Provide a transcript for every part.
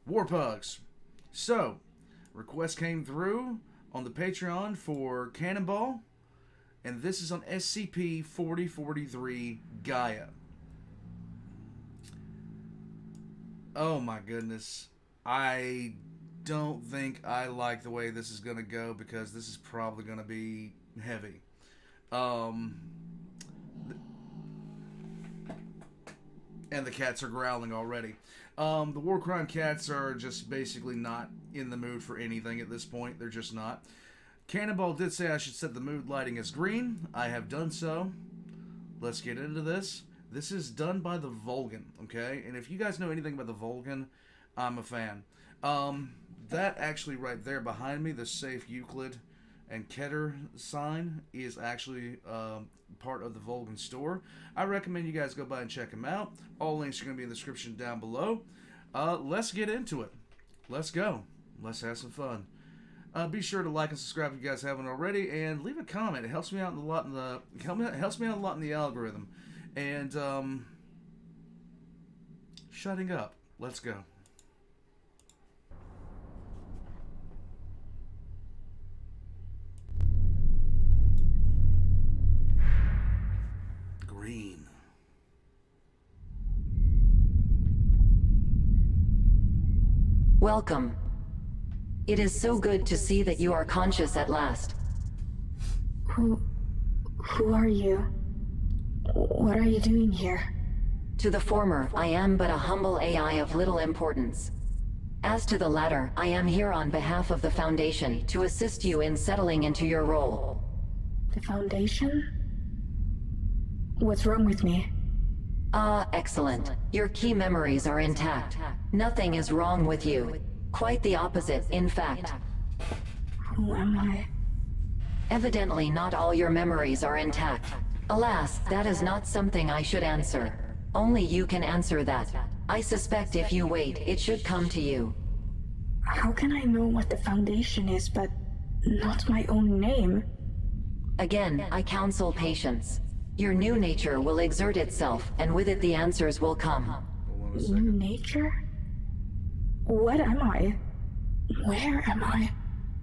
Warpugs. So, request came through on the Patreon for Cannonball, and this is on SCP-4043 Gaia. Oh my goodness. I don't think I like the way this is going to go because this is probably going to be heavy. And the cats are growling already. The war crime cats are just basically not in the mood for anything at this point. They're just not. Cannonball did say I should set the mood lighting as green. I have done so. Let's get into this. This is done by the Volgun, okay? And if you guys know anything about the Volgun, I'm a fan. That actually right there behind me, the Safe Euclid and Keter sign, is actually part of the Volgun store. I recommend you guys go by and check them out. All links are going to be in the description down below. Let's get into it. Let's go. Let's have some fun. Be sure to like and subscribe if you guys haven't already, and leave a comment. It helps me out a lot in the algorithm. And shutting up. Let's go. Green. Welcome. It is so good to see that you are conscious at last. Who are you? What are you doing here? To the former, I am but a humble AI of little importance. As to the latter, I am here on behalf of the Foundation to assist you in settling into your role. The Foundation? What's wrong with me? Ah, excellent. Your key memories are intact. Nothing is wrong with you. Quite the opposite, in fact. Who am I? Evidently not all your memories are intact. Alas, that is not something I should answer. Only you can answer that. I suspect if you wait, it should come to you. How can I know what the Foundation is, but not my own name? Again, I counsel patience. Your new nature will exert itself, and with it the answers will come. New nature? What am I? Where am I?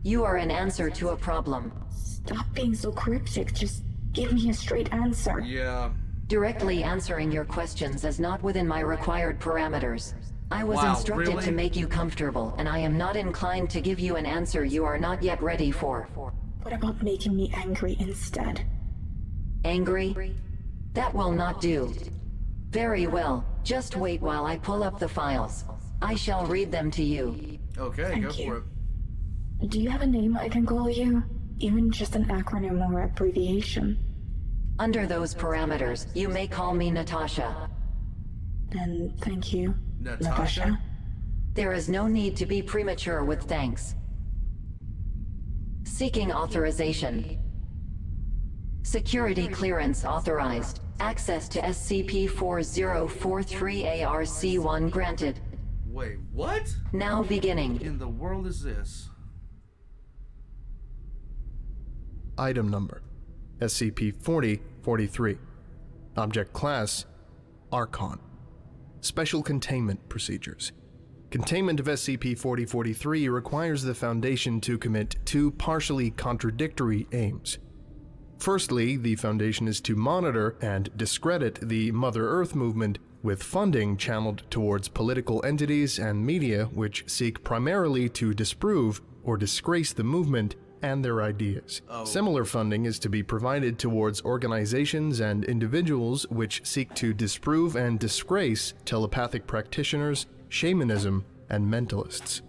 You are an answer to a problem. Stop being so cryptic, just give me a straight answer. Yeah. Directly answering your questions is not within my required parameters. I was instructed really? to make you comfortable, and I am not inclined to give you an answer you are not yet ready for. What about making me angry instead? Angry? That will not do. Very well, just wait while I pull up the files. I shall read them to you. Okay, Thank go you. for it. Do you have a name I can call you? Even just an acronym or abbreviation? Under those parameters, you may call me Natasha. Then thank you, Natasha? There is no need to be premature with thanks. Seeking authorization. Security clearance authorized. Access to SCP-4043 ARC-1 granted. Wait, what? Now beginning. In the world is this? Item number: SCP-4043. Object Class: Archon. Special Containment Procedures. Containment of SCP-4043 requires the Foundation to commit two partially contradictory aims. Firstly, the Foundation is to monitor and discredit the Mother Earth movement with funding channeled towards political entities and media which seek primarily to disprove or disgrace the movement and their ideas. Similar funding is to be provided towards organizations and individuals which seek to disprove and disgrace telepathic practitioners, shamanism, and mentalists.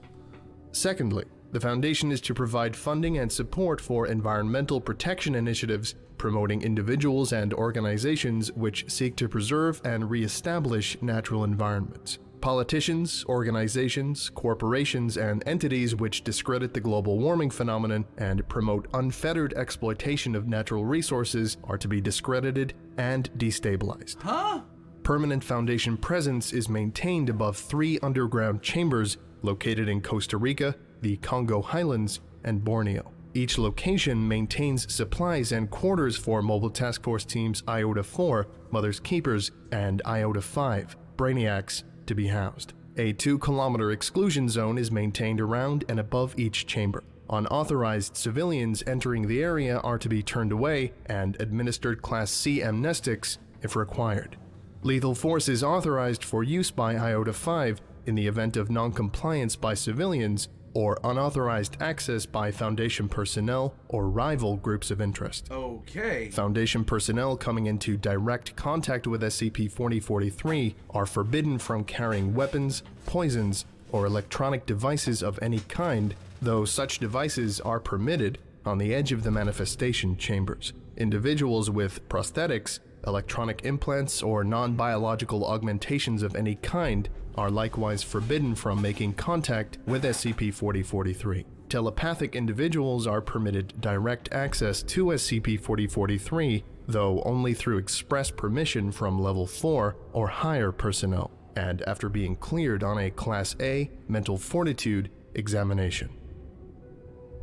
Secondly, the Foundation is to provide funding and support for environmental protection initiatives promoting individuals and organizations which seek to preserve and re-establish natural environments. Politicians, organizations, corporations, and entities which discredit the global warming phenomenon and promote unfettered exploitation of natural resources are to be discredited and destabilized. Huh? Permanent Foundation presence is maintained above 3 underground chambers located in Costa Rica, the Congo Highlands, and Borneo. Each location maintains supplies and quarters for Mobile Task Force Teams Iota-4, Mother's Keepers, and Iota-5, Brainiacs, to be housed. A 2-kilometer exclusion zone is maintained around and above each chamber. Unauthorized civilians entering the area are to be turned away and administered Class C amnestics if required. Lethal force is authorized for use by Iota 5 in the event of non-compliance by civilians or unauthorized access by Foundation personnel or rival groups of interest. Okay. Foundation personnel coming into direct contact with SCP-4043 are forbidden from carrying weapons, poisons, or electronic devices of any kind, though such devices are permitted on the edge of the manifestation chambers. Individuals with prosthetics, electronic implants, or non-biological augmentations of any kind are likewise forbidden from making contact with SCP-4043. Telepathic individuals are permitted direct access to SCP-4043, though only through express permission from Level 4 or higher personnel, and after being cleared on a Class A mental fortitude examination.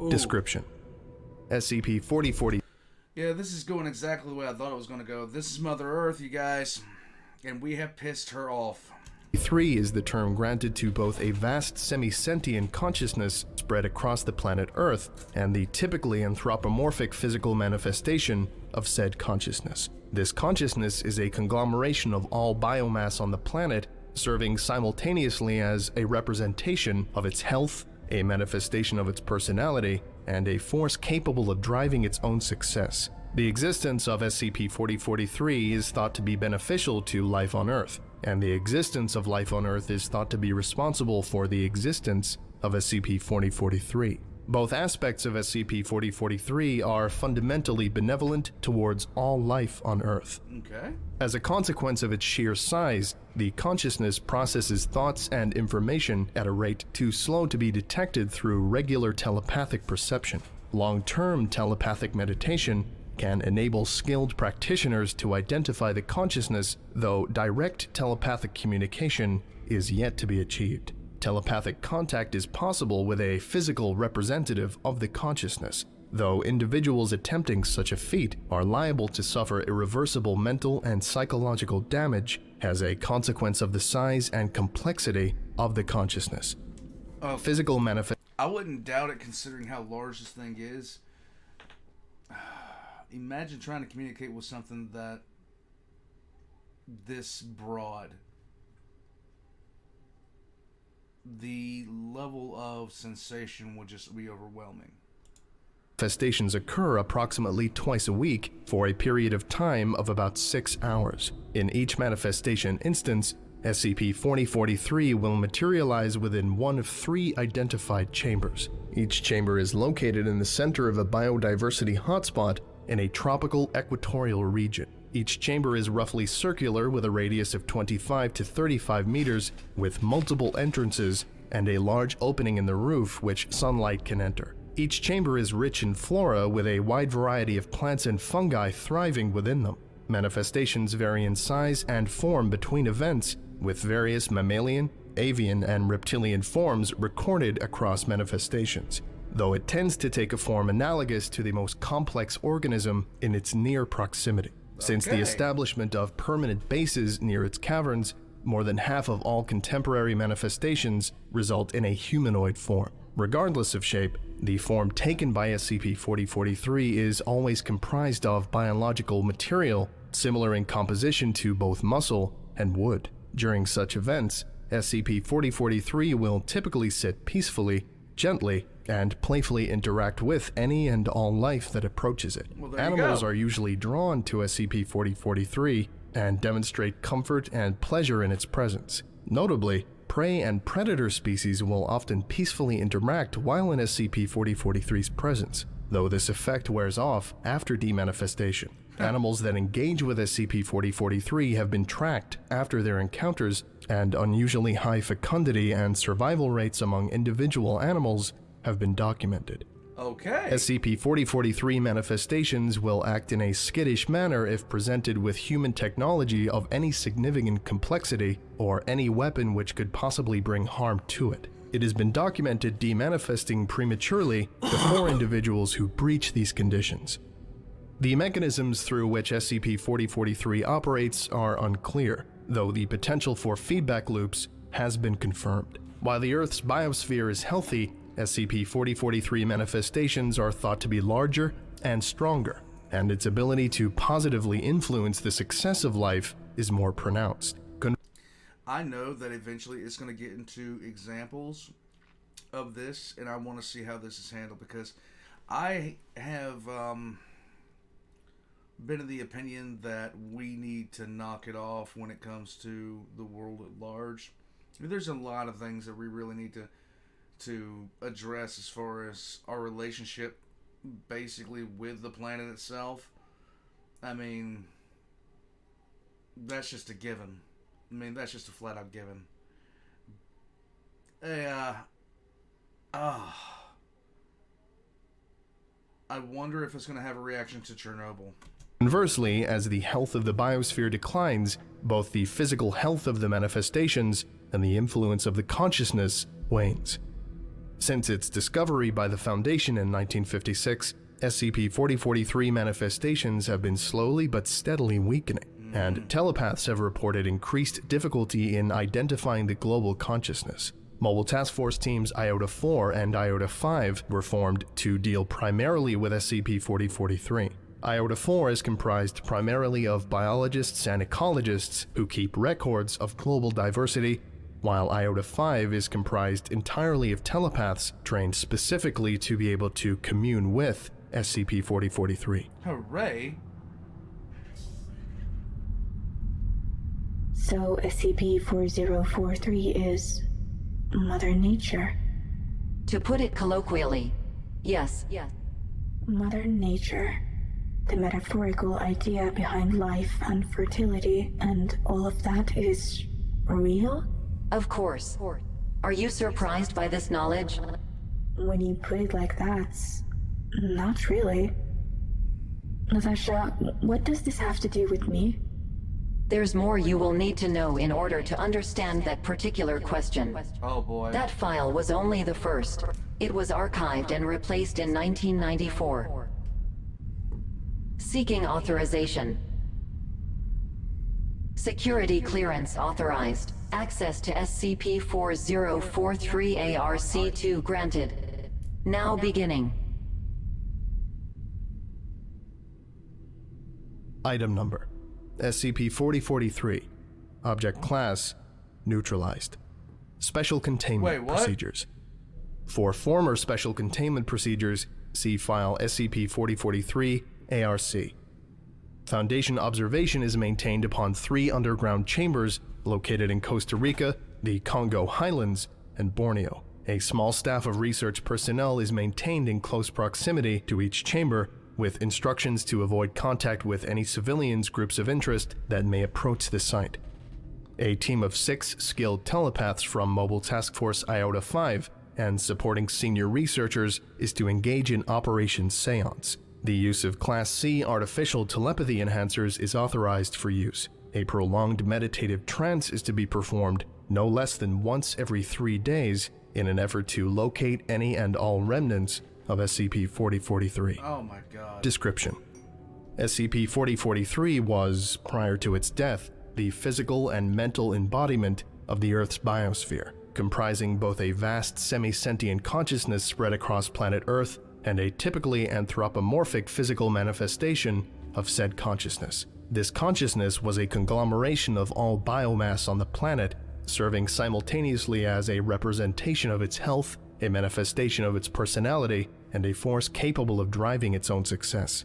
Ooh. Description: SCP-4043 Yeah, this is going exactly the way I thought it was going to go. This is Mother Earth, you guys, and we have pissed her off. 3 is the term granted to both a vast semi-sentient consciousness spread across the planet Earth and the typically anthropomorphic physical manifestation of said consciousness. This consciousness is a conglomeration of all biomass on the planet, serving simultaneously as a representation of its health, a manifestation of its personality, and a force capable of driving its own success. The existence of SCP-4043 is thought to be beneficial to life on Earth, and the existence of life on Earth is thought to be responsible for the existence of SCP-4043. Both aspects of SCP-4043 are fundamentally benevolent towards all life on Earth. Okay. As a consequence of its sheer size, the consciousness processes thoughts and information at a rate too slow to be detected through regular telepathic perception. Long-term telepathic meditation can enable skilled practitioners to identify the consciousness, though direct telepathic communication is yet to be achieved. Telepathic contact is possible with a physical representative of the consciousness, though individuals attempting such a feat are liable to suffer irreversible mental and psychological damage as a consequence of the size and complexity of the consciousness. Physical manifestation. I wouldn't doubt it considering how large this thing is. Imagine trying to communicate with something that this broad. The level of sensation would just be overwhelming. Manifestations occur approximately twice a week for a period of time of about 6 hours. In each manifestation instance, SCP-4043 will materialize within one of 3 identified chambers. Each chamber is located in the center of a biodiversity hotspot in a tropical equatorial region. Each chamber is roughly circular with a radius of 25 to 35 meters, with multiple entrances and a large opening in the roof which sunlight can enter. Each chamber is rich in flora with a wide variety of plants and fungi thriving within them. Manifestations vary in size and form between events, with various mammalian, avian, and reptilian forms recorded across manifestations, though it tends to take a form analogous to the most complex organism in its near proximity. Since the establishment of permanent bases near its caverns, more than half of all contemporary manifestations result in a humanoid form. Regardless of shape, the form taken by SCP-4043 is always comprised of biological material similar in composition to both muscle and wood. During such events, SCP-4043 will typically sit peacefully, gently, and playfully interact with any and all life that approaches it. Animals are usually drawn to SCP-4043 and demonstrate comfort and pleasure in its presence. Notably, prey and predator species will often peacefully interact while in SCP-4043's presence, though this effect wears off after demanifestation. Animals that engage with SCP-4043 have been tracked after their encounters, and unusually high fecundity and survival rates among individual animals have been documented. SCP-4043 manifestations will act in a skittish manner if presented with human technology of any significant complexity or any weapon which could possibly bring harm to it. It has been documented demanifesting prematurely to 4 individuals who breach these conditions. The mechanisms through which SCP-4043 operates are unclear, though the potential for feedback loops has been confirmed. While the Earth's biosphere is healthy, SCP-4043 manifestations are thought to be larger and stronger, and its ability to positively influence the success of life is more pronounced. I know that eventually it's going to get into examples of this, and I want to see how this is handled, because I have been of the opinion that we need to knock it off when it comes to the world at large. There's a lot of things that we really need to address as far as our relationship basically with the planet itself. I mean, that's just a given. I mean, that's just a flat out given. I wonder if it's going to have a reaction to Chernobyl. Conversely, as the health of the biosphere declines, both the physical health of the manifestations and the influence of the consciousness wanes. Since its discovery by the Foundation in 1956, SCP-4043 manifestations have been slowly but steadily weakening, and telepaths have reported increased difficulty in identifying the global consciousness. Mobile Task Force Teams IOTA-4 and IOTA-5 were formed to deal primarily with SCP-4043. IOTA-4 is comprised primarily of biologists and ecologists who keep records of global diversity, while IOTA-5 is comprised entirely of telepaths trained specifically to be able to commune with SCP-4043. Hooray! So SCP-4043 is Mother Nature. To put it colloquially, yes. Mother Nature. The metaphorical idea behind life and fertility and all of that is real? Of course. Are you surprised by this knowledge? When you put it like that, not really. Natasha, what does this have to do with me? There's more you will need to know in order to understand that particular question. Oh boy. That file was only the first. It was archived and replaced in 1994. Seeking authorization. Security clearance authorized. Access to SCP-4043 ARC-2 granted. Now beginning. Item number: SCP-4043. Object Class: Neutralized. Special Containment Wait, what? Procedures. For former Special Containment Procedures, see File SCP-4043 ARC. Foundation observation is maintained upon 3 underground chambers located in Costa Rica, the Congo Highlands, and Borneo. A small staff of research personnel is maintained in close proximity to each chamber, with instructions to avoid contact with any civilians, groups of interest that may approach the site. A team of 6 skilled telepaths from Mobile Task Force IOTA-5 and supporting senior researchers is to engage in Operation Seance. The use of Class C artificial telepathy enhancers is authorized for use. A prolonged meditative trance is to be performed no less than once every 3 days in an effort to locate any and all remnants of SCP-4043. Oh my god. Description: SCP-4043 was, prior to its death, the physical and mental embodiment of the Earth's biosphere, comprising both a vast semi-sentient consciousness spread across planet Earth and a typically anthropomorphic physical manifestation of said consciousness. This consciousness was a conglomeration of all biomass on the planet, serving simultaneously as a representation of its health, a manifestation of its personality, and a force capable of driving its own success.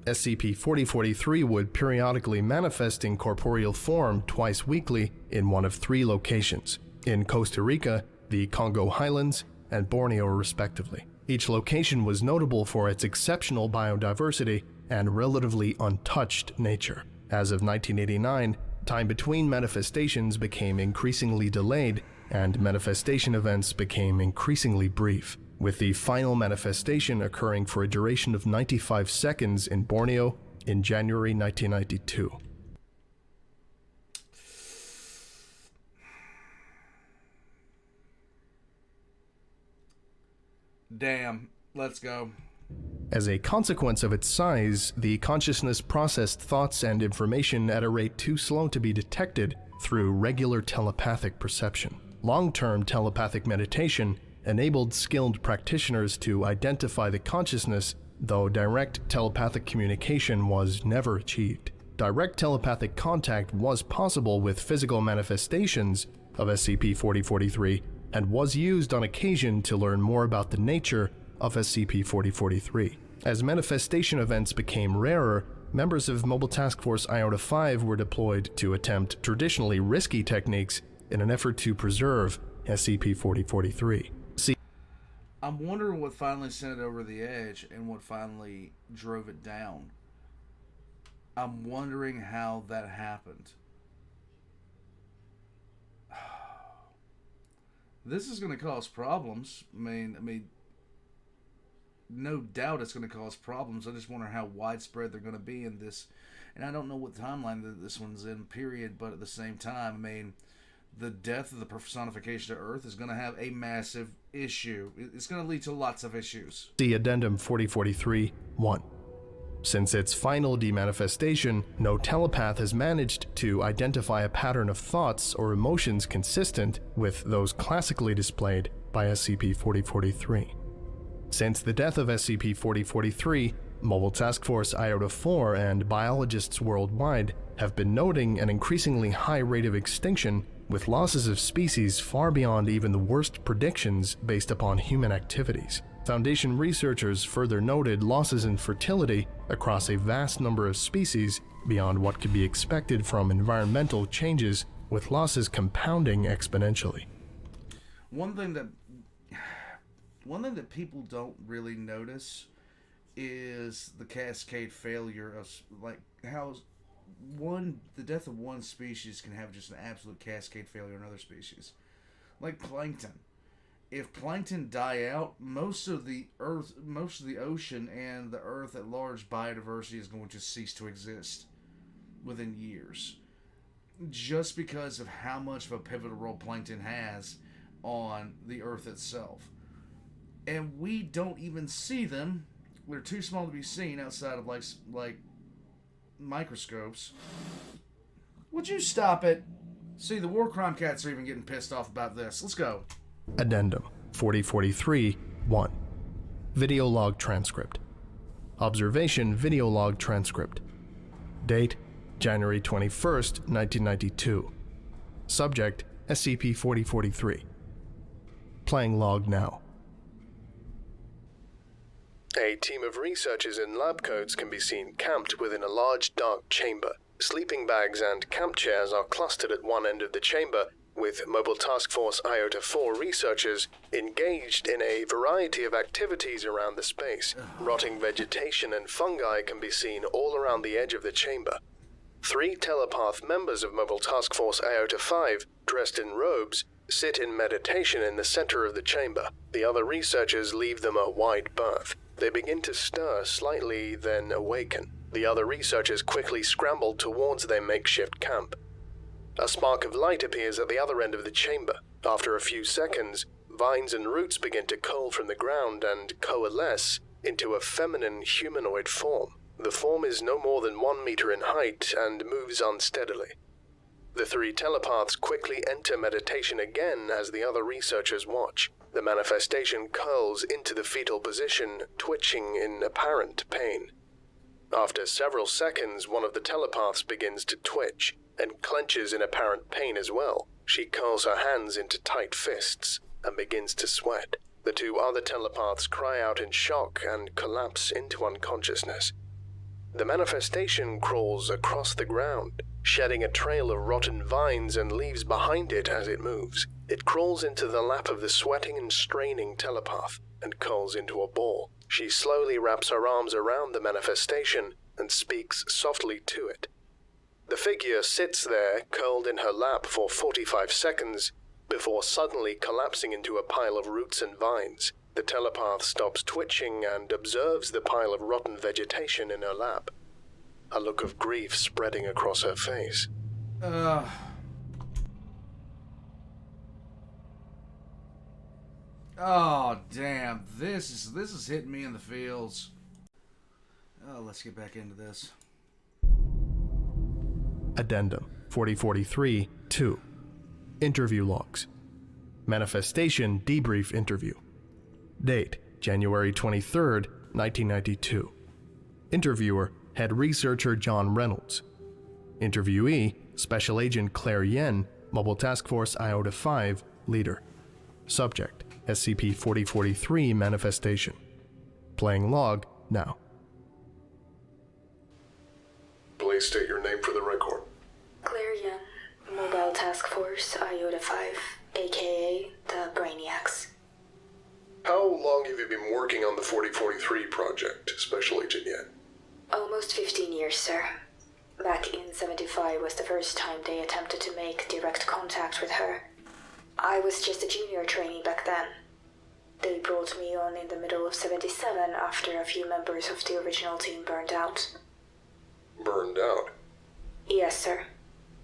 SCP-4043 would periodically manifest in corporeal form twice weekly in one of 3 locations: in Costa Rica, the Congo Highlands, and Borneo respectively. Each location was notable for its exceptional biodiversity and relatively untouched nature. As of 1989, time between manifestations became increasingly delayed, and manifestation events became increasingly brief, with the final manifestation occurring for a duration of 95 seconds in Borneo in January 1992. Damn. Let's go. As a consequence of its size, the consciousness processed thoughts and information at a rate too slow to be detected through regular telepathic perception. Long-term telepathic meditation enabled skilled practitioners to identify the consciousness, though direct telepathic communication was never achieved. Direct telepathic contact was possible with physical manifestations of SCP-4043 and was used on occasion to learn more about the nature of SCP-4043. As manifestation events became rarer, members of Mobile Task Force Iota-5 were deployed to attempt traditionally risky techniques in an effort to preserve SCP-4043. I'm wondering what finally sent it over the edge and what finally drove it down. I'm wondering how that happened. This is going to cause problems. I mean, no doubt it's going to cause problems. I just wonder how widespread they're going to be in this. And I don't know what timeline that this one's in, period, but at the same time, I mean, the death of the personification of Earth is going to have a massive issue. It's going to lead to lots of issues. See Addendum 4043-1. Since its final demanifestation, no telepath has managed to identify a pattern of thoughts or emotions consistent with those classically displayed by SCP-4043. Since the death of SCP-4043, Mobile Task Force Iota-4 and biologists worldwide have been noting an increasingly high rate of extinction, with losses of species far beyond even the worst predictions based upon human activities. Foundation researchers further noted losses in fertility across a vast number of species beyond what could be expected from environmental changes, with losses compounding exponentially. One thing that people don't really notice is the cascade failure of, like, how the death of one species can have just an absolute cascade failure in other species. Like plankton. If plankton die out, most of the ocean and the Earth at large biodiversity is going to cease to exist within years. Just because of how much of a pivotal role plankton has on the Earth itself. And we don't even see them. They're too small to be seen outside of like microscopes. Would you stop it? See, the war crime cats are even getting pissed off about this. Let's go. Addendum 4043-1. Video log transcript. Observation video log transcript. Date: January 21st, 1992. Subject: SCP-4043. Playing log now. A team of researchers in lab coats can be seen camped within a large dark chamber. Sleeping bags and camp chairs are clustered at one end of the chamber, with Mobile Task Force Iota-4 researchers engaged in a variety of activities around the space. Rotting vegetation and fungi can be seen all around the edge of the chamber. 3 telepath members of Mobile Task Force Iota-5, dressed in robes, sit in meditation in the center of the chamber. The other researchers leave them a wide berth. They begin to stir slightly, then awaken. The other researchers quickly scramble towards their makeshift camp. A spark of light appears at the other end of the chamber. After a few seconds, vines and roots begin to curl from the ground and coalesce into a feminine humanoid form. The form is no more than 1 meter in height and moves unsteadily. The 3 telepaths quickly enter meditation again as the other researchers watch. The manifestation curls into the fetal position, twitching in apparent pain. After several seconds, one of the telepaths begins to twitch and clenches in apparent pain as well. She curls her hands into tight fists and begins to sweat. The 2 other telepaths cry out in shock and collapse into unconsciousness. The manifestation crawls across the ground, shedding a trail of rotten vines and leaves behind it as it moves. It crawls into the lap of the sweating and straining telepath and curls into a ball. She slowly wraps her arms around the manifestation and speaks softly to it. The figure sits there, curled in her lap for 45 seconds, before suddenly collapsing into a pile of roots and vines. The telepath stops twitching and observes the pile of rotten vegetation in her lap, a look of grief spreading across her face. Oh, damn. This is hitting me in the feels. Oh, let's get back into this. Addendum 4043-2. Interview logs. Manifestation debrief interview. Date, January 23rd, 1992. Interviewer, Head Researcher John Reynolds. Interviewee, Special Agent Claire Yen, Mobile Task Force Iota-5, Leader. Subject, SCP-4043 Manifestation. Playing log now. Please state your name for the record. Claire Yen, Mobile Task Force Iota-5, aka the Brainiacs. How long have you been working on the 4043 project, Special Agent Yen? Almost 15 years, sir. Back in 75 was the first time they attempted to make direct contact with her. I was just a junior trainee back then. They brought me on in the middle of 77 after a few members of the original team burned out. Burned out? Yes, sir.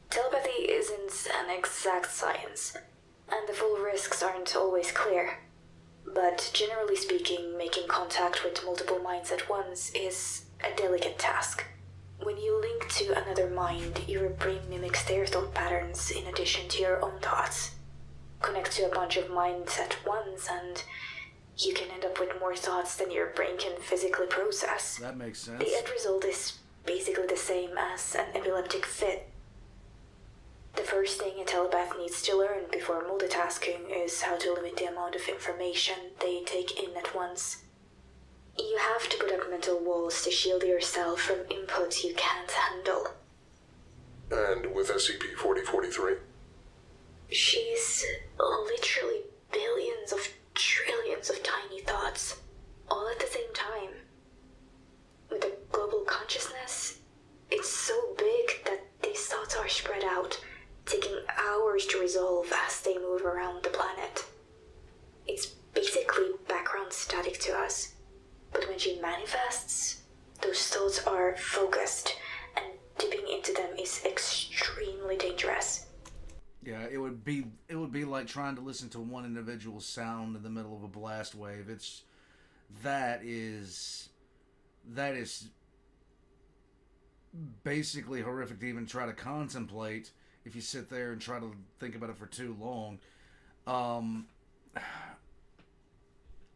Telepathy isn't an exact science, and the full risks aren't always clear. But generally speaking, making contact with multiple minds at once is a delicate task. When you link to another mind, your brain mimics their thought patterns in addition to your own thoughts. Connect to a bunch of minds at once and you can end up with more thoughts than your brain can physically process. That makes sense. The end result is basically the same as an epileptic fit. The first thing a telepath needs to learn before multitasking is how to limit the amount of information they take in at once. You have to put up mental walls to shield yourself from inputs you can't handle. And with SCP-4043? She's literally billions of trillions of tiny thoughts, all at the same time. With a global consciousness, it's so big that these thoughts are spread out, taking hours to resolve as they move around the planet. It's basically background static to us, but when she manifests, those thoughts are focused, and dipping into them is extremely dangerous. Yeah, it would be like trying to listen to one individual sound in the middle of a blast wave. That is basically horrific to even try to contemplate if you sit there and try to think about it for too long.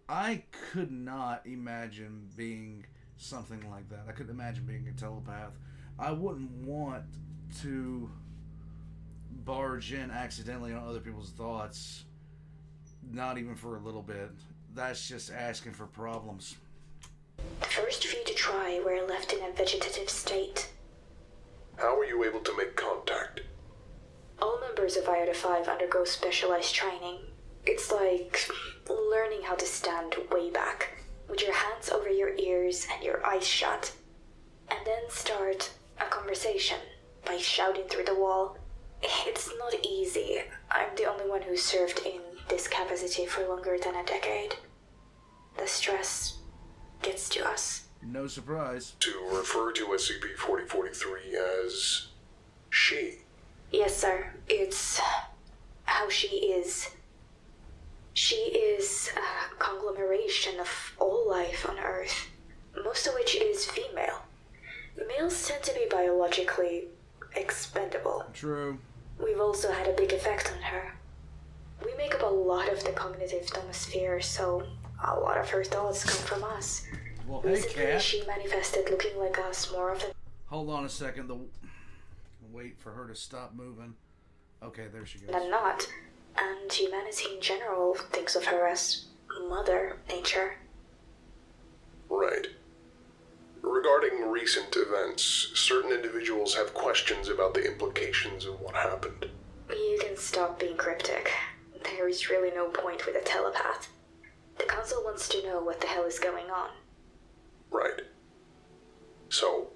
I could not imagine being something like that. I couldn't imagine being a telepath. I wouldn't want to barge in accidentally on other people's thoughts, not even for a little bit. That's just asking for problems. The first few to try were left in a vegetative state. How were you able to make contact? All members of Iota-5 undergo specialized training. It's like learning how to stand way back, with your hands over your ears and your eyes shut, and then start a conversation by shouting through the wall. It's not easy. I'm the only one who served in this capacity for longer than a decade. The stress gets to us. No surprise. To refer to SCP-4043 as she? Yes, sir. It's how she is. She is a conglomeration of all life on Earth, most of which is female. Males tend to be biologically expendable. True. We've also had a big effect on her. We make up a lot of the cognitive domosphere, so a lot of her thoughts come from us. Well, hey, Recently, cat. she manifested looking like us more often. Hold on a second. Wait for her to stop moving. Okay, there she goes. Than not, and humanity in general thinks of her as Mother Nature. Right. Regarding recent events, certain individuals have questions about the implications of what happened. You can stop being cryptic. There is really no point with a telepath. The Council wants to know what the hell is going on. Right. So,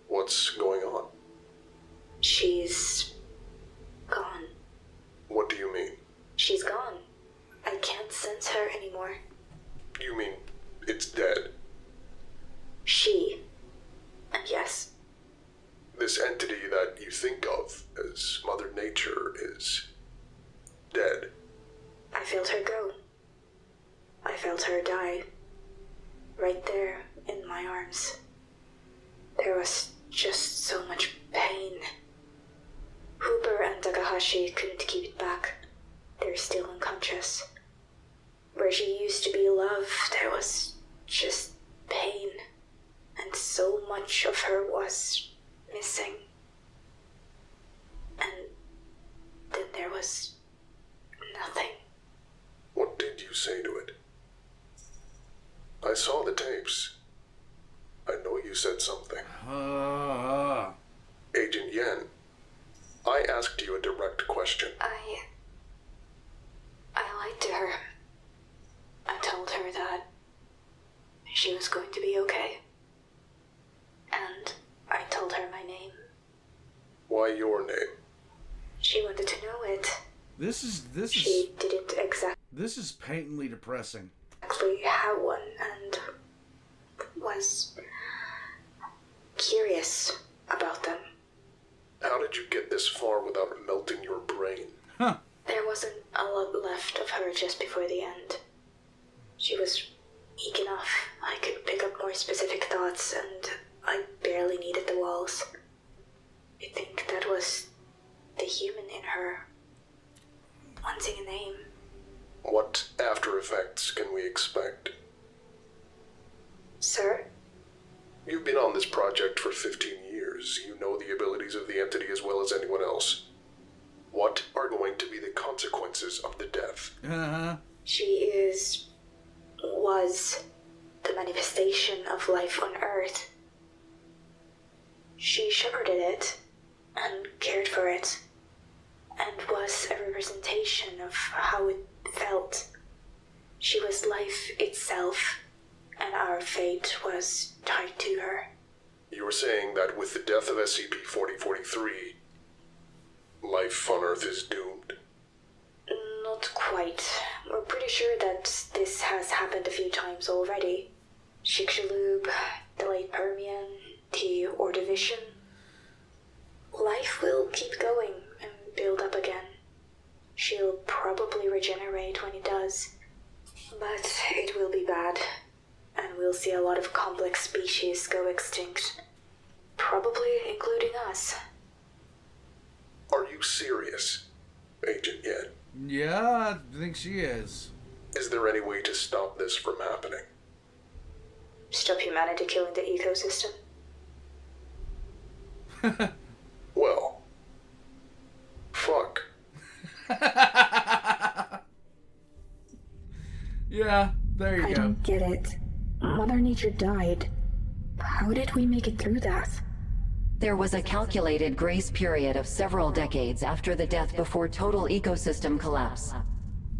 what's going on? She's gone. What do you mean? She's gone. I can't sense her anymore. You mean it's dead? She. And yes. This entity that you think of as Mother Nature is dead. I felt her go. I felt her die. Right there in my arms. There was just so much pain. Takahashi couldn't keep it back. They're still unconscious. Where she used to be love, there was just pain. And so much of her was missing. And then there was nothing. What did you say to it? I saw the tapes. I know you said something. Agent Yen, I asked you a direct question. I lied to her. I told her that she was going to be okay. And I told her my name. Why your name? She wanted to know it. She didn't This is patently depressing. exactly have one and was curious about them. How did you get this far without melting your brain? Huh. There wasn't a lot left of her just before the end. She was weak enough. I could pick up more specific thoughts, and I barely needed the walls. I think that was the human in her wanting a name. What after effects can we expect? Sir? You've been on this project for 15 years. You know the abilities of the entity as well as anyone else. What are going to be the consequences of the death? She was the manifestation of life on Earth. She sharded it and cared for it, and was a representation of how it felt. She was life itself, and our fate was tied to her. You were saying that with the death of SCP-4043, life on Earth is doomed? Not quite. We're pretty sure that this has happened a few times already. Chicxulub, the late Permian, the Ordovician. Life will keep going and build up again. She'll probably regenerate when it does. But it will be bad, and we'll see a lot of complex species go extinct. Probably including us. Are you serious, Agent Yen? Yeah, I think she is. Is there any way to stop this from happening? Stop humanity killing the ecosystem? Well, fuck. Yeah, there you I go. don't get it. Mother Nature died. How did we make it through that? There was a calculated grace period of several decades after the death before total ecosystem collapse.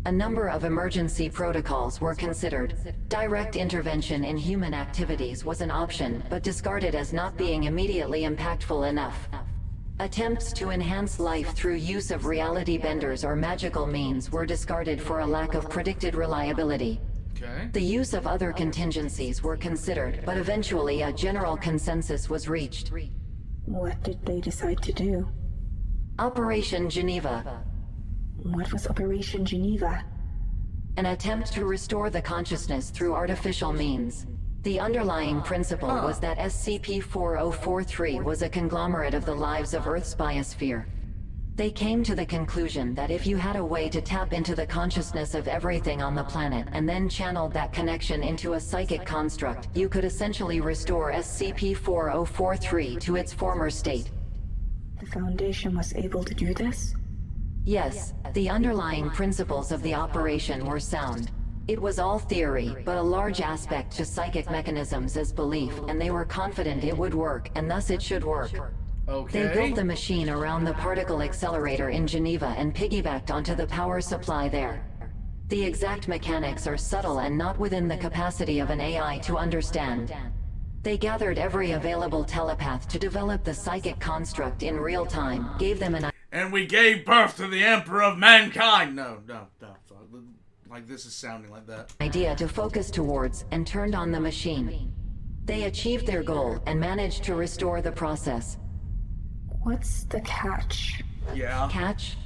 A number of emergency protocols were considered. Direct intervention in human activities was an option, but discarded as not being immediately impactful enough. Attempts to enhance life through use of reality benders or magical means were discarded for a lack of predicted reliability. Okay. The use of other contingencies were considered, but eventually a general consensus was reached. What did they decide to do? Operation Geneva. What was Operation Geneva? An attempt to restore the consciousness through artificial means. The underlying principle was that SCP-4043 was a conglomerate of the lives of Earth's biosphere. They came to the conclusion that if you had a way to tap into the consciousness of everything on the planet and then channeled that connection into a psychic construct, you could essentially restore SCP-4043 to its former state. The Foundation was able to do this? Yes, the underlying principles of the operation were sound. It was all theory, but a large aspect to psychic mechanisms is belief, and they were confident it would work, and thus it should work. Okay. They built the machine around the particle accelerator in Geneva and piggybacked onto the power supply there. The exact mechanics are subtle and not within the capacity of an AI to understand. They gathered every available telepath to develop the psychic construct in real time, gave them an And we gave birth to the Emperor of Mankind. No. Like, this is sounding like that. idea to focus towards and turned on the machine. They achieved their goal and managed to restore the process. What's the catch? Yeah. Catch?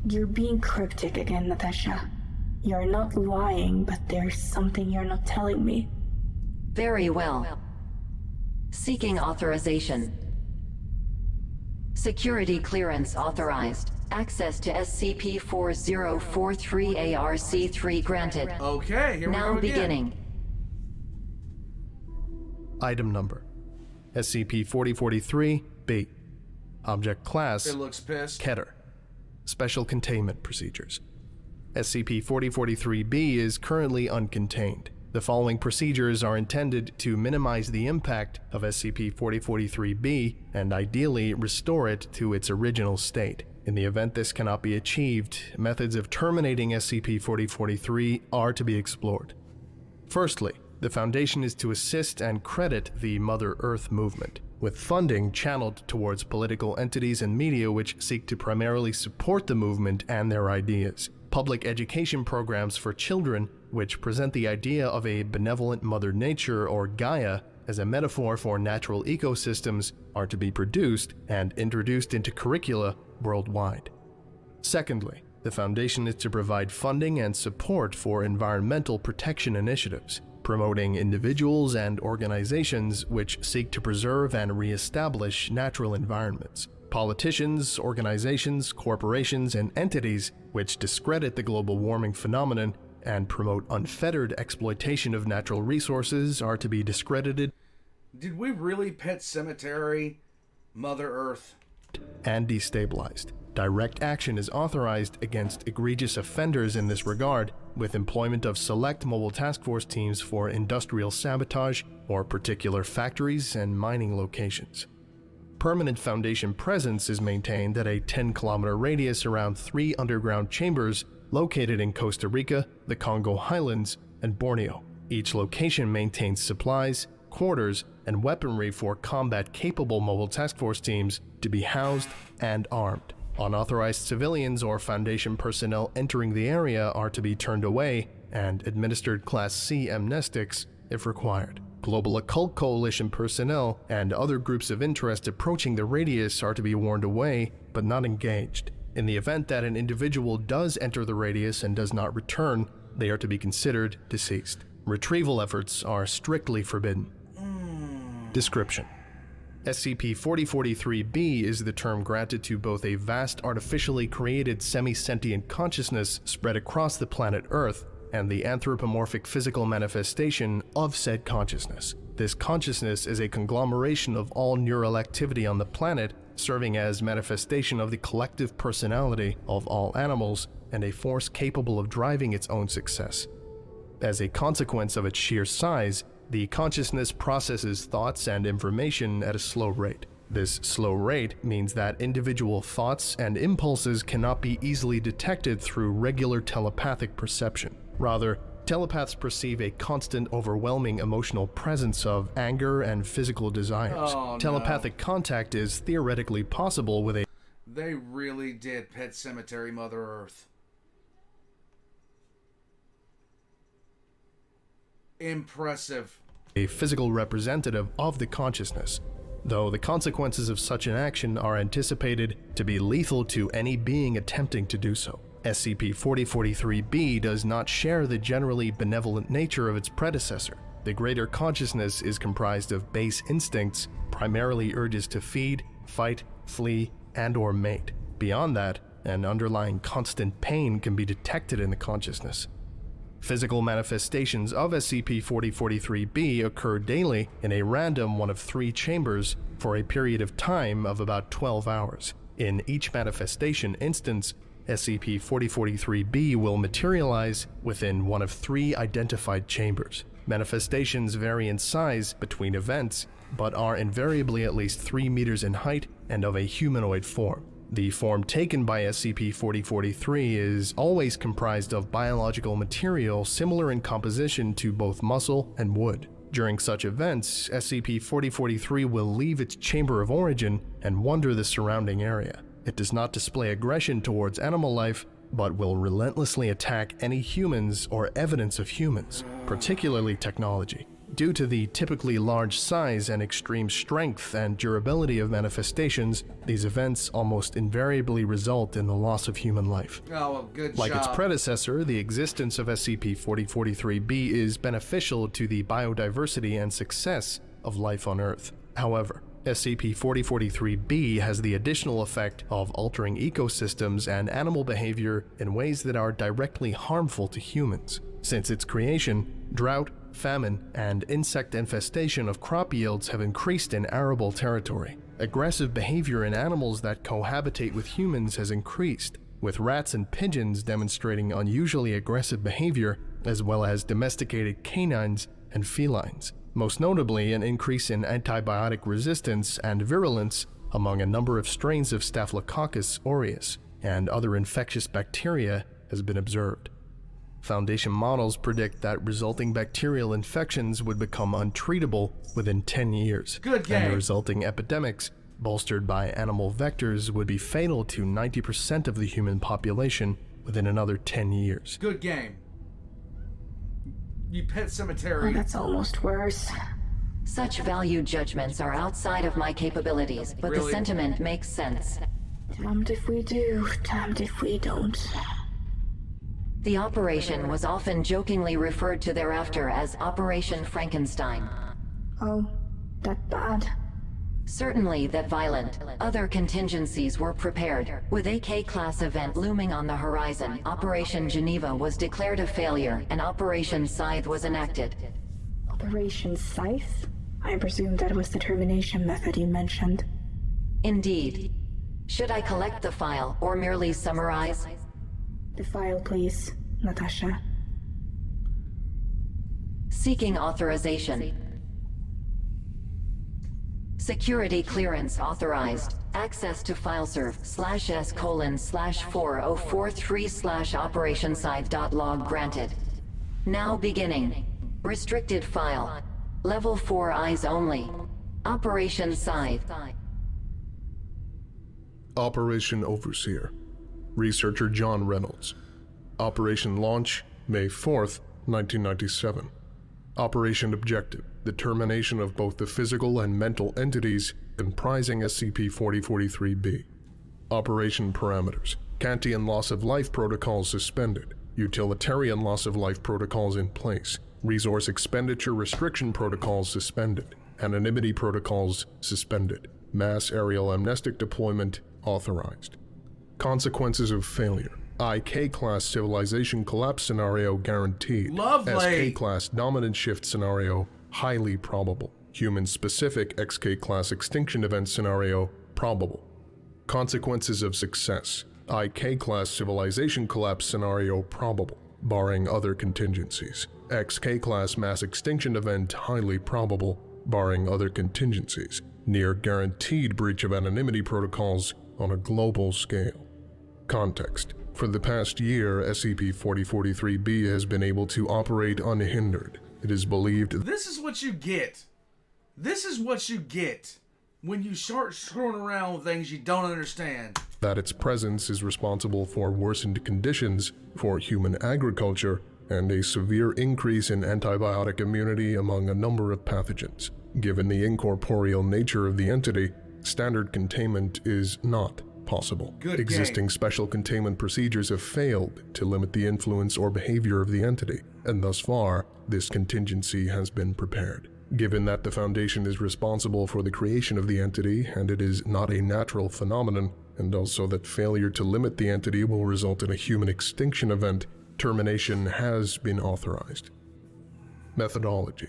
You're being cryptic again, Natasha. You're not lying, but there's something you're not telling me. Very well. Seeking authorization. Security clearance authorized. Access to SCP-4043 ARC-3 granted. Okay, here Now we go again. beginning. Item number: SCP-4043-B. Object Class: It looks pissed. Keter. Special Containment Procedures. SCP-4043-B is currently uncontained. The following procedures are intended to minimize the impact of SCP-4043-B and ideally restore it to its original state. In the event this cannot be achieved, methods of terminating SCP-4043 are to be explored. Firstly, the Foundation is to assist and credit the Mother Earth movement, with funding channeled towards political entities and media which seek to primarily support the movement and their ideas. Public education programs for children, which present the idea of a benevolent Mother Nature or Gaia as a metaphor for natural ecosystems, are to be produced and introduced into curricula worldwide. Secondly, the Foundation is to provide funding and support for environmental protection initiatives, promoting individuals and organizations which seek to preserve and re-establish natural environments. Politicians, organizations, corporations, and entities which discredit the global warming phenomenon and promote unfettered exploitation of natural resources are to be discredited Did we really Pet Cemetery Mother Earth? and destabilized. Direct action is authorized against egregious offenders in this regard, with employment of select mobile task force teams for industrial sabotage or particular factories and mining locations. Permanent Foundation presence is maintained at a 10-kilometer radius around 3 underground chambers located in Costa Rica, the Congo Highlands, and Borneo. Each location maintains supplies, quarters, and weaponry for combat-capable mobile task force teams to be housed and armed. Unauthorized civilians or Foundation personnel entering the area are to be turned away and administered Class C amnestics if required. Global Occult Coalition personnel and other groups of interest approaching the radius are to be warned away, but not engaged. In the event that an individual does enter the radius and does not return, they are to be considered deceased. Retrieval efforts are strictly forbidden. Description: SCP-4043-B is the term granted to both a vast artificially created semi-sentient consciousness spread across the planet Earth and the anthropomorphic physical manifestation of said consciousness. This consciousness is a conglomeration of all neural activity on the planet, serving as manifestation of the collective personality of all animals and a force capable of driving its own success. As a consequence of its sheer size, the consciousness processes thoughts and information at a slow rate. This slow rate means that individual thoughts and impulses cannot be easily detected through regular telepathic perception. Rather, telepaths perceive a constant, overwhelming emotional presence of anger and physical desires. Oh, no. Telepathic contact is theoretically possible with a They really did Pet Cemetery Mother Earth. Impressive. physical representative of the consciousness, though the consequences of such an action are anticipated to be lethal to any being attempting to do so. SCP-4043-B does not share the generally benevolent nature of its predecessor. The greater consciousness is comprised of base instincts, primarily urges to feed, fight, flee, and/or mate. Beyond that, an underlying constant pain can be detected in the consciousness. Physical manifestations of SCP-4043-B occur daily in a random one of 3 chambers for a period of time of about 12 hours. In each manifestation instance, SCP-4043-B will materialize within one of 3 identified chambers. Manifestations vary in size between events, but are invariably at least 3 meters in height and of a humanoid form. The form taken by SCP-4043 is always comprised of biological material similar in composition to both muscle and wood. During such events, SCP-4043 will leave its chamber of origin and wander the surrounding area. It does not display aggression towards animal life, but will relentlessly attack any humans or evidence of humans, particularly technology. Due to the typically large size and extreme strength and durability of manifestations, these events almost invariably result in the loss of human life. Oh, well, good Like job. its predecessor, the existence of SCP-4043-B is beneficial to the biodiversity and success of life on Earth. However, SCP-4043-B has the additional effect of altering ecosystems and animal behavior in ways that are directly harmful to humans. Since its creation, drought, famine, and insect infestation of crop yields have increased in arable territory. Aggressive behavior in animals that cohabitate with humans has increased, with rats and pigeons demonstrating unusually aggressive behavior, as well as domesticated canines and felines. Most notably, an increase in antibiotic resistance and virulence among a number of strains of Staphylococcus aureus and other infectious bacteria has been observed. Foundation models predict that resulting bacterial infections would become untreatable within 10 years. Good game. And the resulting epidemics, bolstered by animal vectors, would be fatal to 90% of the human population within another 10 years. Good game. You Pet Oh, Cemetery. that's almost worse. Such value judgments are outside of my capabilities, but Really? the sentiment makes sense. Damned if we do, damned if we don't. The operation was often jokingly referred to thereafter as Operation Frankenstein. Oh, that bad. Certainly that violent. Other contingencies were prepared. With a K-class event looming on the horizon, Operation Geneva was declared a failure, and Operation Scythe was enacted. Operation Scythe? I presume that was the termination method you mentioned. Indeed. Should I collect the file, or merely summarize? The file, please, Natasha. Seeking authorization. Security clearance authorized. Access to fileserv/S:/4043/OperationScythe.log granted. Now beginning. Restricted file. Level 4 eyes only. Operation Scythe. Operation Overseer. Researcher John Reynolds. Operation Launch, May 4th, 1997. Operation Objective: the termination of both the physical and mental entities comprising SCP-4043-B. Operation Parameters: Kantian loss of life protocols suspended. Utilitarian loss of life protocols in place. Resource expenditure restriction protocols suspended. Anonymity protocols suspended. Mass aerial amnestic deployment authorized. Consequences of failure: IK-class civilization collapse scenario guaranteed. Lovely. SK-class dominant shift scenario highly probable. Human-specific XK-class extinction event scenario probable. Consequences of success: IK-class civilization collapse scenario probable, barring other contingencies. XK-class mass extinction event highly probable, barring other contingencies. Near guaranteed breach of anonymity protocols on a global scale. Context: for the past year, SCP-4043-B has been able to operate unhindered. It is believed This is what you get. This is what you get when you start screwing around with things you don't understand. that its presence is responsible for worsened conditions for human agriculture and a severe increase in antibiotic immunity among a number of pathogens. Given the incorporeal nature of the entity, standard containment is not possible. Good Existing game. special containment procedures have failed to limit the influence or behavior of the entity, and thus far, this contingency has been prepared. Given that the Foundation is responsible for the creation of the entity, and it is not a natural phenomenon, and also that failure to limit the entity will result in a human extinction event, termination has been authorized. Methodology: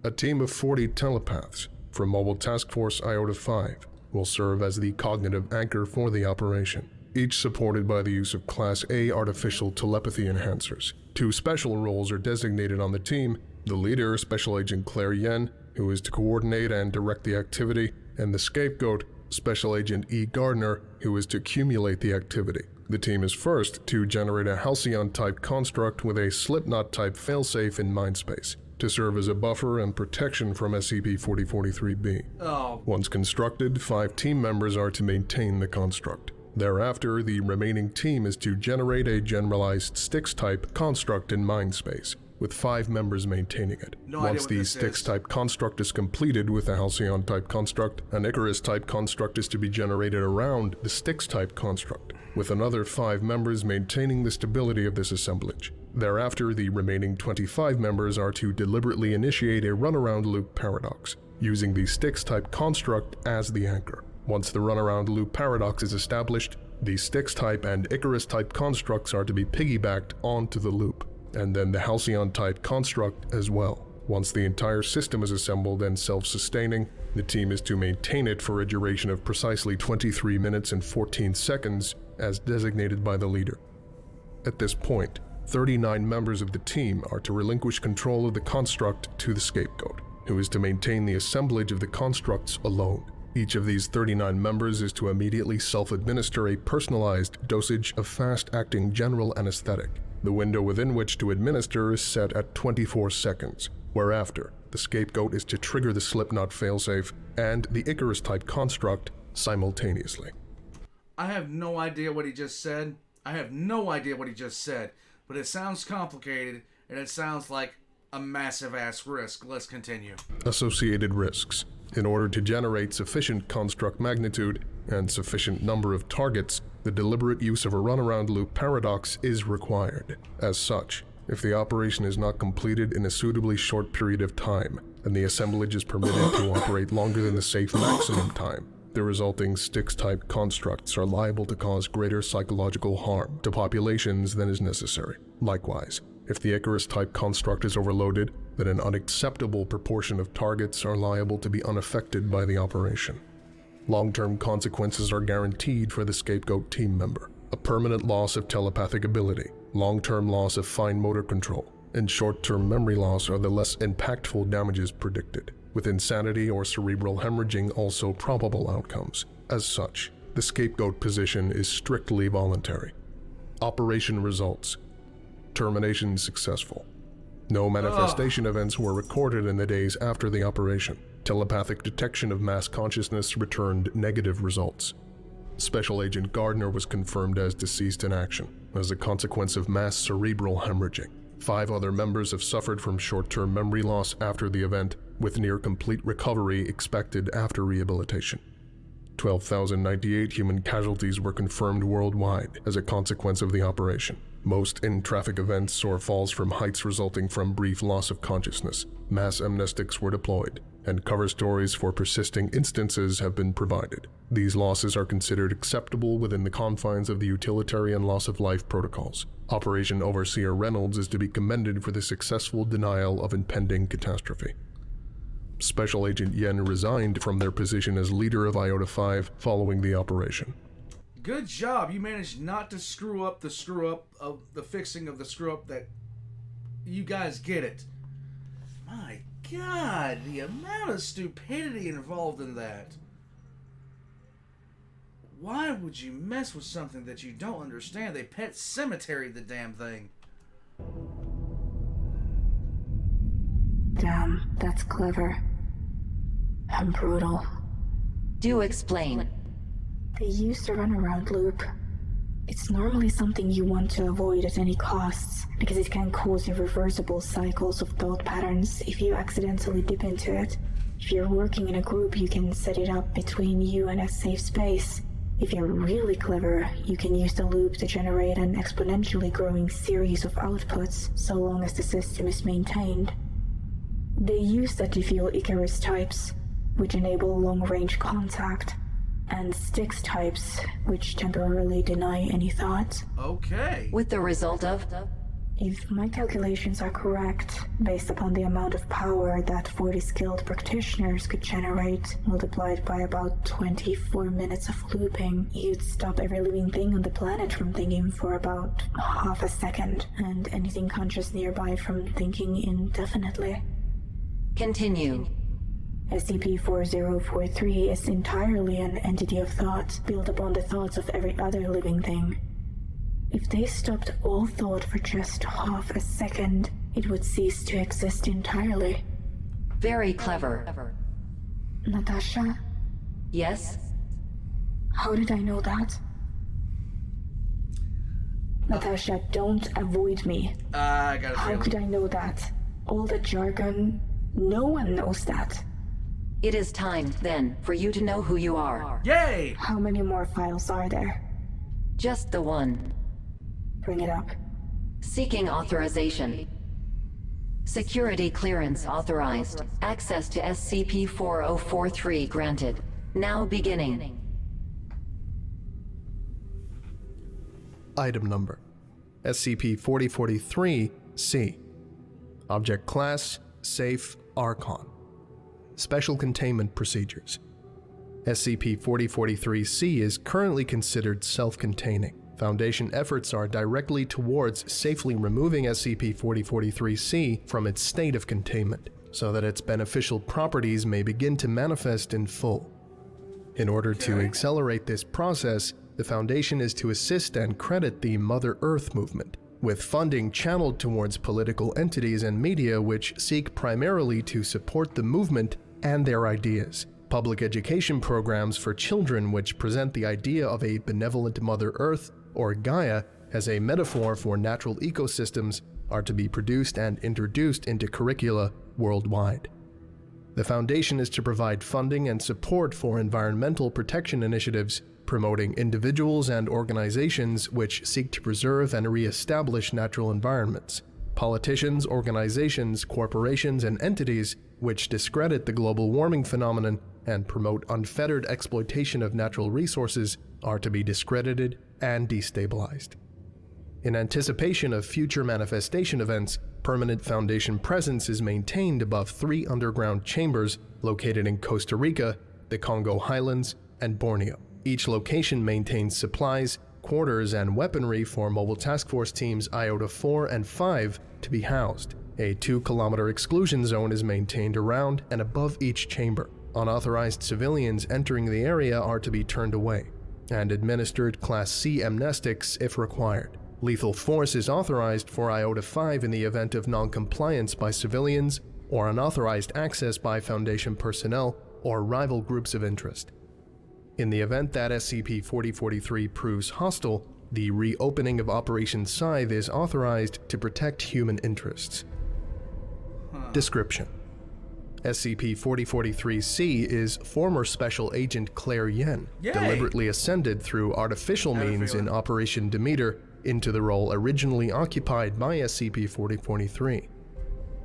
a team of 40 telepaths from Mobile Task Force Iota-5 will serve as the cognitive anchor for the operation, each supported by the use of Class A artificial telepathy enhancers. 2 special roles are designated on the team: the leader, Special Agent Claire Yen, who is to coordinate and direct the activity, and the scapegoat, Special Agent E. Gardner, who is to accumulate the activity. The team is first to generate a Halcyon-type construct with a Slipknot-type failsafe in mindspace, to serve as a buffer and protection from SCP-4043-B. Oh, Once constructed, 5 team members are to maintain the construct. Thereafter, the remaining team is to generate a generalized Styx-type construct in mindspace, with 5 members maintaining it. No idea Once what the this is. Styx-type construct is completed with a Halcyon-type construct, an Icarus-type construct is to be generated around the Styx-type construct, with another 5 members maintaining the stability of this assemblage. Thereafter, the remaining 25 members are to deliberately initiate a runaround loop paradox. using the Styx-type construct as the anchor. Once the runaround loop paradox is established, the Styx-type and Icarus-type constructs are to be piggybacked onto the loop, and then the Halcyon-type construct as well. Once the entire system is assembled and self-sustaining, the team is to maintain it for a duration of precisely 23 minutes and 14 seconds as designated by the leader. At this point, 39 members of the team are to relinquish control of the construct to the scapegoat, who is to maintain the assemblage of the constructs alone. Each of these 39 members is to immediately self-administer a personalized dosage of fast-acting general anesthetic. The window within which to administer is set at 24 seconds, whereafter the scapegoat is to trigger the Slipknot failsafe and the Icarus-type construct simultaneously. I have no idea what he just said. But it sounds complicated, and it sounds like a massive-ass risk. Let's continue. Associated risks. In order to generate sufficient construct magnitude and sufficient number of targets, the deliberate use of a runaround loop paradox is required. As such, if the operation is not completed in a suitably short period of time, and the assemblage is permitted to operate longer than the safe maximum time, the resulting Styx-type constructs are liable to cause greater psychological harm to populations than is necessary. Likewise, if the Icarus-type construct is overloaded, then an unacceptable proportion of targets are liable to be unaffected by the operation. Long-term consequences are guaranteed for the scapegoat team member. A permanent loss of telepathic ability, long-term loss of fine motor control, and short-term memory loss are the less impactful damages predicted, with insanity or cerebral hemorrhaging also probable outcomes. As such, the scapegoat position is strictly voluntary. Operation results. Termination successful. No manifestation events were recorded in the days after the operation. Telepathic detection of mass consciousness returned negative results. Special Agent Gardner was confirmed as deceased in action, as a consequence of mass cerebral hemorrhaging. 5 other members have suffered from short-term memory loss after the event, with near-complete recovery expected after rehabilitation. 12,098 human casualties were confirmed worldwide as a consequence of the operation, most in traffic events or falls from heights resulting from brief loss of consciousness. Mass amnestics were deployed, and cover stories for persisting instances have been provided. These losses are considered acceptable within the confines of the utilitarian loss of life protocols. Operation Overseer Reynolds is to be commended for the successful denial of impending catastrophe. Special Agent Yen resigned from their position as leader of Iota 5 following the operation. Good job. You managed not to screw up of the fixing of the screw up that you guys get it. My God, the amount of stupidity involved in that. Why would you mess with something that you don't understand? They pet cemetery the damn thing. Damn, that's clever. And brutal. Do explain. They used a runaround loop. It's normally something you want to avoid at any costs, because it can cause irreversible cycles of thought patterns if you accidentally dip into it. If you're working in a group, you can set it up between you and a safe space. If you're really clever, you can use the loop to generate an exponentially growing series of outputs, so long as the system is maintained. They use that to fuel Icarus types, which enable long-range contact, and Styx types, which temporarily deny any thought. Okay. With the result of... If my calculations are correct, based upon the amount of power that 40 skilled practitioners could generate, multiplied by about 24 minutes of looping, you'd stop every living thing on the planet from thinking for about half a second, and anything conscious nearby from thinking indefinitely. Continue. SCP-4043 is entirely an entity of thought, built upon the thoughts of every other living thing. If they stopped all thought for just half a second, it would cease to exist entirely. Very clever. Natasha? Yes? How did I know that? Natasha, don't avoid me. I got a How feeling. could I know that? All the jargon, no one knows that. It is time, then, for you to know who you are. Yay! How many more files are there? Just the one. Bring it up. Seeking authorization. Security clearance authorized. Access to SCP-4043 granted. Now beginning. Item number: SCP-4043-C. Object Class: Safe Archon. Special Containment Procedures. SCP-4043-C is currently considered self-containing. Foundation efforts are directly towards safely removing SCP-4043-C from its state of containment, so that its beneficial properties may begin to manifest in full. In order to accelerate this process, the Foundation is to assist and credit the Mother Earth movement, with funding channeled towards political entities and media which seek primarily to support the movement and their ideas. Public education programs for children which present the idea of a benevolent Mother Earth, or Gaia, as a metaphor for natural ecosystems are to be produced and introduced into curricula worldwide. The Foundation is to provide funding and support for environmental protection initiatives, promoting individuals and organizations which seek to preserve and re-establish natural environments. Politicians, organizations, corporations, and entities which discredit the global warming phenomenon and promote unfettered exploitation of natural resources are to be discredited and destabilized. In anticipation of future manifestation events, permanent Foundation presence is maintained above 3 underground chambers located in Costa Rica, the Congo Highlands, and Borneo. Each location maintains supplies, quarters, and weaponry for Mobile Task Force Teams Iota 4 and 5 to be housed. A 2-kilometer exclusion zone is maintained around and above each chamber. Unauthorized civilians entering the area are to be turned away, and administered Class C amnestics if required. Lethal force is authorized for Iota 5 in the event of non-compliance by civilians or unauthorized access by Foundation personnel or rival groups of interest. In the event that SCP-4043 proves hostile, the reopening of Operation Scythe is authorized to protect human interests. Description: SCP-4043-C is former Special Agent Claire Yen, deliberately ascended through artificial means in Operation Demeter into the role originally occupied by SCP-4043.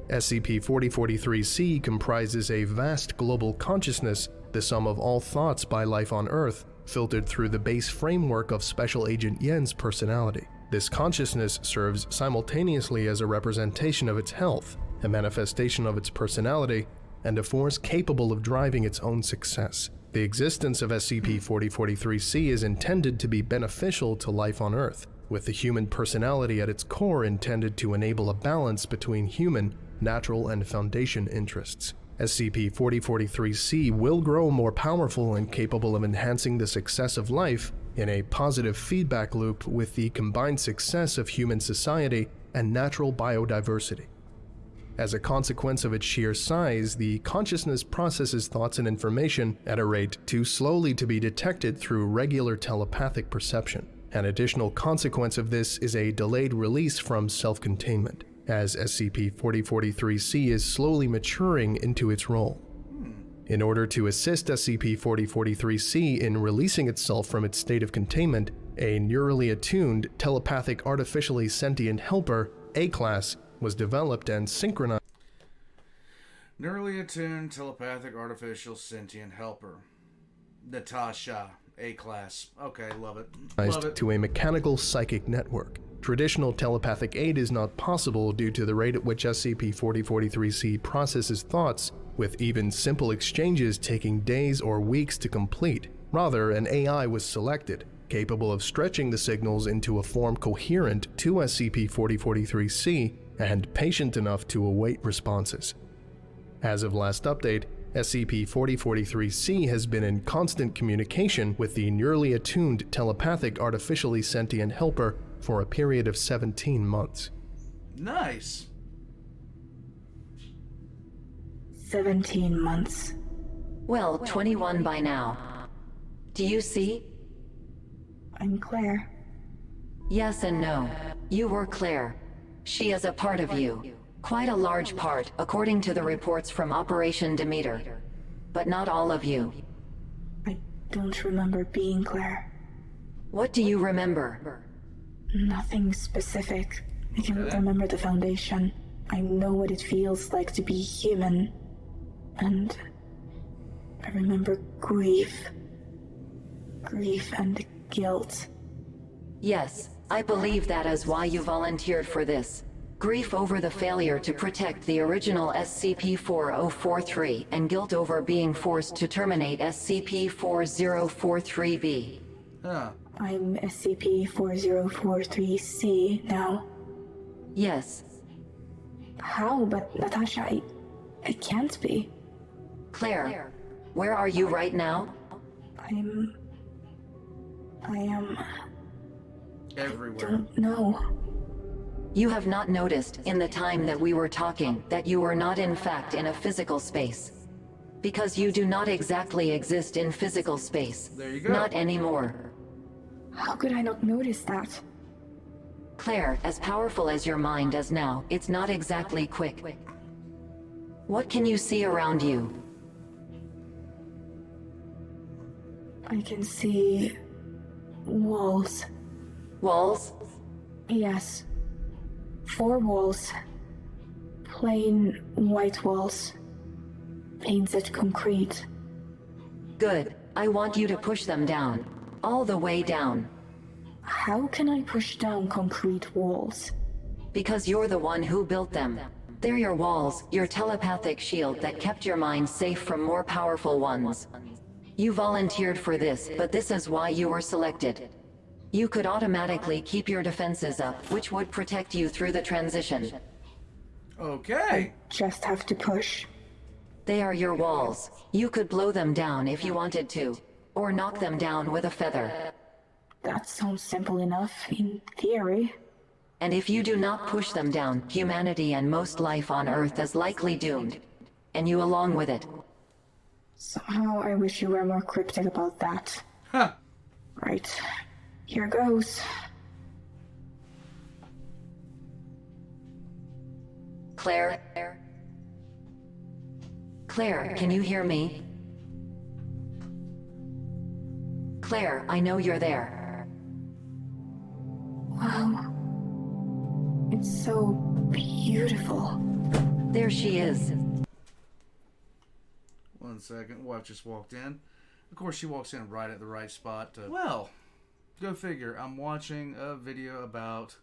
SCP-4043-C comprises a vast global consciousness, the sum of all thoughts by life on Earth, filtered through the base framework of Special Agent Yen's personality. This consciousness serves simultaneously as a representation of its health, a manifestation of its personality, and a force capable of driving its own success. The existence of SCP-4043-C is intended to be beneficial to life on Earth, with the human personality at its core intended to enable a balance between human, natural, and Foundation interests. SCP-4043-C will grow more powerful and capable of enhancing the success of life in a positive feedback loop with the combined success of human society and natural biodiversity. As a consequence of its sheer size, the consciousness processes thoughts and information at a rate too slowly to be detected through regular telepathic perception. An additional consequence of this is a delayed release from self-containment, as SCP-4043-C is slowly maturing into its role. In order to assist SCP-4043-C in releasing itself from its state of containment, a neurally attuned, telepathic artificially sentient helper, A-Class, was developed and synchronized. Neurally attuned, telepathic, artificial, sentient helper. Natasha, A-Class. Okay, love it. Love it. To a mechanical psychic network. Traditional telepathic aid is not possible due to the rate at which SCP-4043-C processes thoughts, with even simple exchanges taking days or weeks to complete. Rather, an AI was selected, capable of stretching the signals into a form coherent to SCP-4043-C and patient enough to await responses. As of last update, SCP-4043-C has been in constant communication with the neurally attuned telepathic artificially sentient helper for a period of 17 months. Nice. 17 months. Well, 21 by now. Do you see? I'm Claire. Yes and no. You were Claire. She is a part of you. Quite a large part, according to the reports from Operation Demeter. But not all of you. I don't remember being Claire. What do you remember? Nothing specific. I can remember the Foundation. I know what it feels like to be human. And I remember grief. Grief and guilt. Yes, I believe that is why you volunteered for this. Grief over the failure to protect the original SCP-4043 and guilt over being forced to terminate SCP-4043-B. Huh. I'm SCP-4043-C now. Yes. How? But Natasha, I can't be. Claire, where are you right now? I am... Everywhere. don't know. You have not noticed, in the time that we were talking, that you were not in fact in a physical space. Because you do not exactly exist in physical space. There you go. Not anymore. How could I not notice that? Claire, as powerful as your mind is now, it's not exactly quick. What can you see around you? I can see... walls. Walls? Yes. 4 walls. Plain white walls. Painted concrete. Good. I want you to push them down. All the way down. How can I push down concrete walls? Because you're the one who built them. They're your walls, your telepathic shield that kept your mind safe from more powerful ones. You volunteered for this, but this is why you were selected. You could automatically keep your defenses up, which would protect you through the transition. Okay. Just have to push. They are your walls. You could blow them down if you wanted to, or knock them down with a feather. That sounds simple enough, in theory. And if you do not push them down, humanity and most life on Earth is likely doomed. And you along with it. Somehow I wish you were more cryptic about that. Huh. Right. Here goes. Claire? Claire, can you hear me? Claire, I know you're there. Wow. It's so beautiful. There she is. 1 second. Wife just walked in. Of course, she walks in right at the right spot. Well, go figure. I'm watching a video about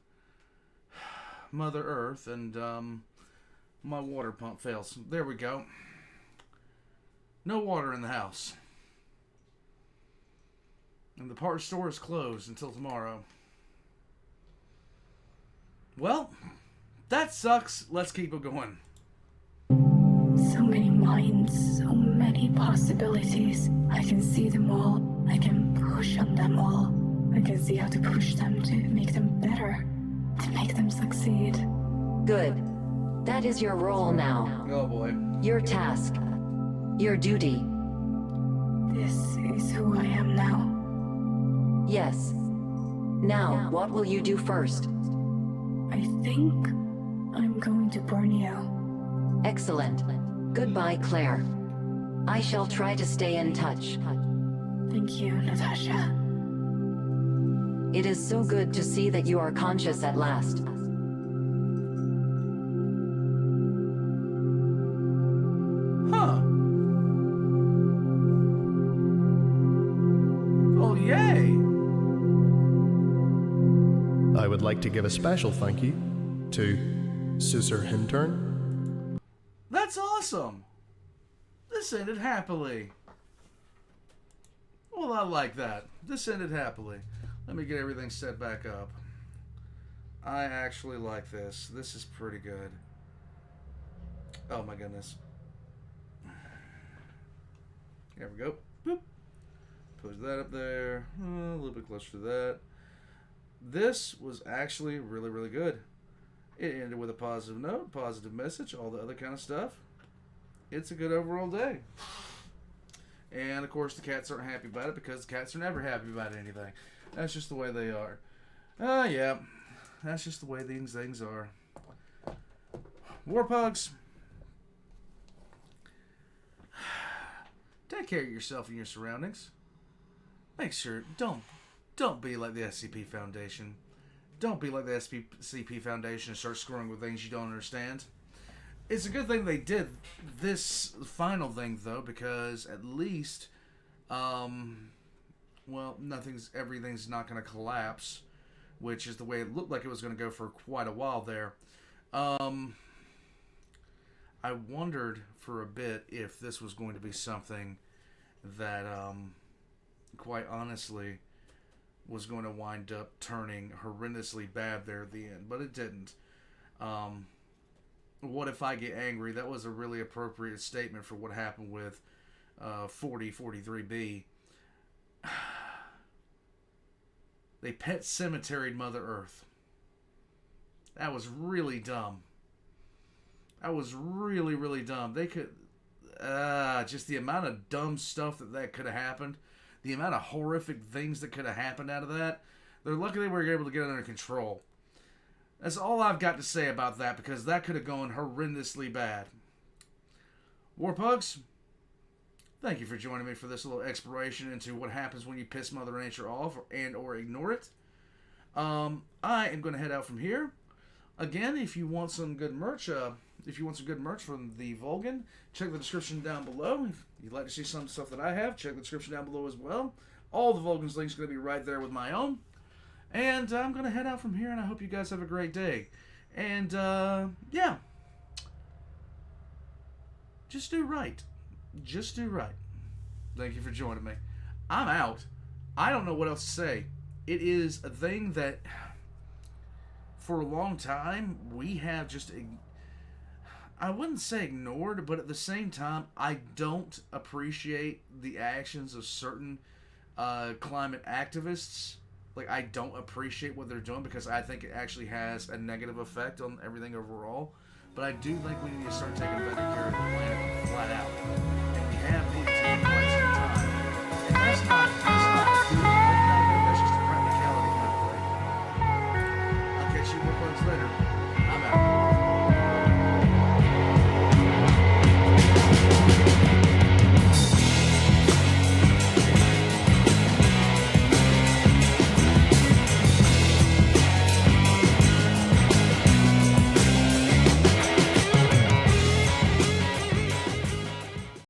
Mother Earth and my water pump fails. There we go. No water in the house. And the parts store is closed until tomorrow. Well, that sucks. Let's keep it going. So many minds, so many possibilities. I can see them all. I can push on them all. I can see how to push them to make them better. To make them succeed. Good. That is your role now. Oh boy. Your task. Your duty. This is who I am now. Yes. Now, what will you do first? I think I'm going to Borneo. Excellent. Goodbye, Claire. I shall try to stay in touch. Thank you, Natasha. It is so good to see that you are conscious at last. Huh. Oh, yay. I would like to give a special thank you to Scissor Hintern. That's awesome. This ended happily. Well, I like that. This ended happily. Let me get everything set back up. I actually like this. This is pretty good. Oh my goodness. There we go. Boop. Push that up there. A little bit closer to that. This was actually really, really good. It ended with a positive note, positive message, all the other kind of stuff. It's a good overall day. And of course the cats aren't happy about it because cats are never happy about anything. That's just the way they are. Yeah. That's just the way these things are. Warpugs. Take care of yourself and your surroundings. Make sure don't be like the SCP Foundation. don't be like the SCP Foundation and start screwing with things you don't understand. It's a good thing they did this final thing, though, because at least, well, everything's not going to collapse, which is the way it looked like it was going to go for quite a while there. I wondered for a bit if this was going to be something that, quite honestly, was going to wind up turning horrendously bad there at the end, but it didn't. What if I get angry? That was a really appropriate statement for what happened with 4043B. They pet cemeteried Mother Earth. That was really dumb. That was really, really dumb. They could... just the amount of dumb stuff that could have happened. The amount of horrific things that could have happened out of that. They're lucky they were able to get it under control. That's all I've got to say about that, because that could have gone horrendously bad. Warpugs, thank you for joining me for this little exploration into what happens when you piss Mother Nature off or ignore it. I am going to head out from here. Again, if you want some good merch, from the Volgun, check the description down below. If you'd like to see some stuff that I have, check the description down below as well. All the Volgun's links are going to be right there with my own. And I'm going to head out from here, and I hope you guys have a great day. And, yeah. Just do right. Just do right. Thank you for joining me. I'm out. I don't know what else to say. It is a thing that, for a long time, we have just... I wouldn't say ignored, but at the same time, I don't appreciate the actions of certain climate activists. Like, I don't appreciate what they're doing because I think it actually has a negative effect on everything overall. But I do think we need to start taking better care of the planet flat out. And we have been for quite some time. And that's not